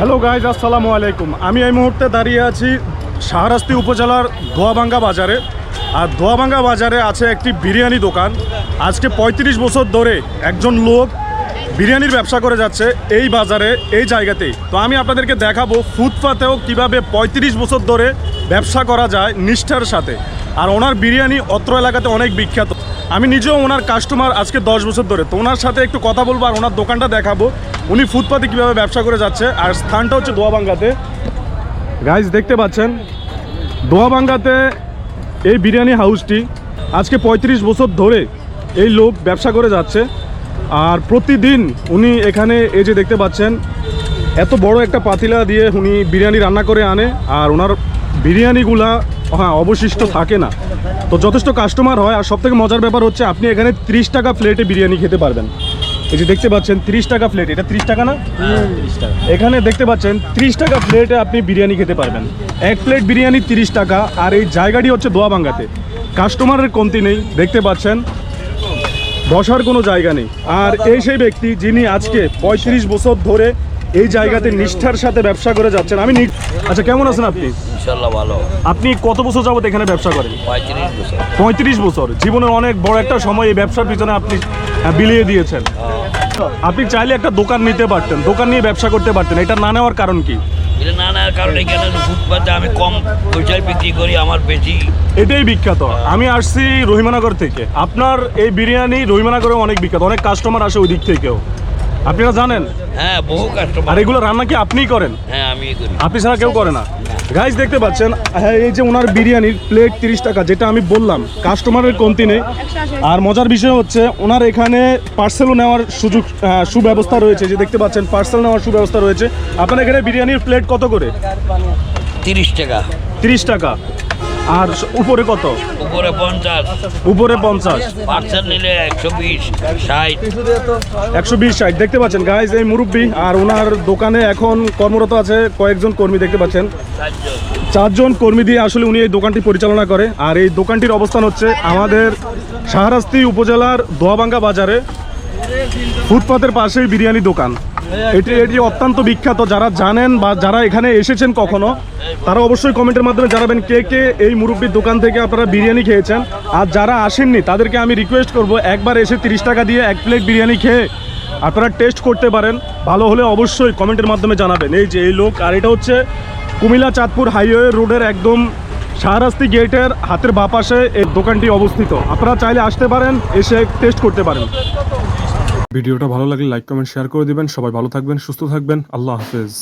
Hello guys, আসসালামু আলাইকুম। আমি এই মুহূর্তে দাঁড়িয়ে আছি শাহরাস্তি উপজেলার দোয়াবাঙ্গা বাজারে। আর দোয়াবাঙ্গা বাজারে আছে একটি বিরিয়ানি দোকান। আজকে ৩৫ বছর ধরে একজন লোক বিরিয়ানির ব্যবসা করে যাচ্ছে এই বাজারে, এই জায়গাতেই। তো আমি আপনাদেরকে দেখাবো ফুটপাতেও কিভাবে ৩৫ বছর ধরে ব্যবসা করা যায় নিষ্ঠার সাথে। আর ওনার বিরিয়ানি অত্র এলাকাতে অনেক বিখ্যাত। আমি নিজেও ওনার কাস্টমার আজকে ১০ বছর ধরে। তো ওনার সাথে একটু কথা বলবো আর ওনার দোকানটা দেখাবো, উনি ফুটপাতে কীভাবে ব্যবসা করে যাচ্ছে। আর স্থানটা হচ্ছে দোয়াবাঙ্গাতে। গাইজ দেখতে পাচ্ছেন দোয়াবাঙ্গাতে এই বিরিয়ানি হাউসটি আজকে ৩৫ বছর ধরে এই লোক ব্যবসা করে যাচ্ছে। আর প্রতিদিন উনি এখানে এই যে দেখতে পাচ্ছেন এত বড় একটা পাতিলা দিয়ে উনি বিরিয়ানি রান্না করে আনে। আর ওনার বিরিয়ানিগুলা অবশিষ্ট থাকে না, তো যথেষ্ট কাস্টমার হয়। আর সবথেকে মজার ব্যাপার হচ্ছে আপনি এখানে 30 টাকা প্লেটে বিরিয়ানি খেতে পারবেন। এই যে দেখতে পাচ্ছেন 30 টাকা প্লেট, এটা 30 টাকা না? 30 টাকা। এখানে দেখতে পাচ্ছেন 30 টাকা প্লেটে আপনি বিরিয়ানি খেতে পারবেন। এক প্লেট বিরিয়ানি 30 টাকা। আর এই জায়গাটি হচ্ছে দোয়াবাঙ্গাতে, কাস্টমারের কমতি নেই। দেখতে পাচ্ছেন বসার কোনো জায়গা নেই। আর এই সেই ব্যক্তি যিনি আজকে ৩৫ বছর ধরে এই জায়গাতে নিষ্ঠার সাথে ব্যবসা করে যাচ্ছেন। আচ্ছা, কেমন আছেন আপনি? ইনশাআল্লাহ ভালো। আপনি কত বছর যাবত এখানে ব্যবসা করেন? 35 বছর। 35 বছর, জীবনের অনেক বড় একটা সময় এই ব্যবসার পিছনে আপনি বিলিয়ে দিয়েছেন। আপনি চাইলে একটা দোকান নিতে পারতেন, দোকান নিয়ে ব্যবসা করতে পারতেন। এটা না নেওয়ার কারণ কি? এটা না নেওয়ার কারণে এখানে ফুটপাতে আমি কম পয়সায় বিক্রি করি, আমার বেশি। এটাই বিখ্যাত। আমি আসছি রহিমানগর থেকে। আপনার এই বিরিয়ানি রহিমানগরে অনেক বিখ্যাত, অনেক কাস্টমার আসে ওই দিক থেকেও, আপনারা জানেন? হ্যাঁ, বহু কাস্টমার। আর এগুলো রান্না কি আপনিই করেন? হ্যাঁ, আমি করি। আপনি ছাড়া কেউ করে না। গাইজ দেখতে পাচ্ছেন, হ্যাঁ, এই যে ওনার বিরিয়ানির প্লেট 30 টাকা, যেটা আমি বললাম কাস্টমারের কমতি নেই। আর মজার বিষয় হচ্ছে ওনার এখানে পার্সেলও নেওয়ার সুব্যবস্থা রয়েছে। যে দেখতে পাচ্ছেন পার্সেল নেওয়ার সুব্যবস্থা রয়েছে। আপনার এখানে বিরিয়ানির প্লেট কত করে? 30 টাকা। 30 টাকা। আর উপরে কত? উপরে 50। উপরে 50। পার্সেল নিলে 120, 60। 120, 60। দেখতে পাচ্ছেন গাইজ এই মুরব্বি। আর ওনার দোকানে এখন কর্মরত আছে কয়েকজন কর্মী। দেখতে পাচ্ছেন 4 জন কর্মী দিয়ে আসলে উনি এই দোকানটি পরিচালনা করে। আর এই দোকানটির অবস্থান হচ্ছে আমাদের শাহরাস্তি উপজেলার দোয়াবাঙ্গা বাজারে, ফুটপাতের পাশেই বিরিয়ানি দোকান। এটি অত্যন্ত বিখ্যাত। যারা জানেন বা যারা এখানে এসেছেন কখনো, তারা অবশ্যই কমেন্টের মাধ্যমে জানাবেন কে কে এই মুরব্বির দোকান থেকে আপনারা বিরিয়ানি খেয়েছেন। আর যারা আসেননি তাদেরকে আমি রিকোয়েস্ট করব একবার এসে 30 টাকা দিয়ে এক প্লেট বিরিয়ানি খেয়ে আপনারা টেস্ট করতে পারেন। ভালো হলে অবশ্যই কমেন্টের মাধ্যমে জানাবেন। এই যে এই লোক। আর এটা হচ্ছে কুমিল্লা চাঁদপুর হাইওয়ে রোডের একদম শাহরাস্তি গেটের হাতের বাঁ পাশে এই দোকানটি অবস্থিত। আপনারা চাইলে আসতে পারেন, এসে টেস্ট করতে পারেন। ভিডিওটা ভালো লাগলে লাইক কমেন্ট শেয়ার করে দিবেন। সবাই ভালো থাকবেন, সুস্থ থাকবেন। আল্লাহ হাফেজ।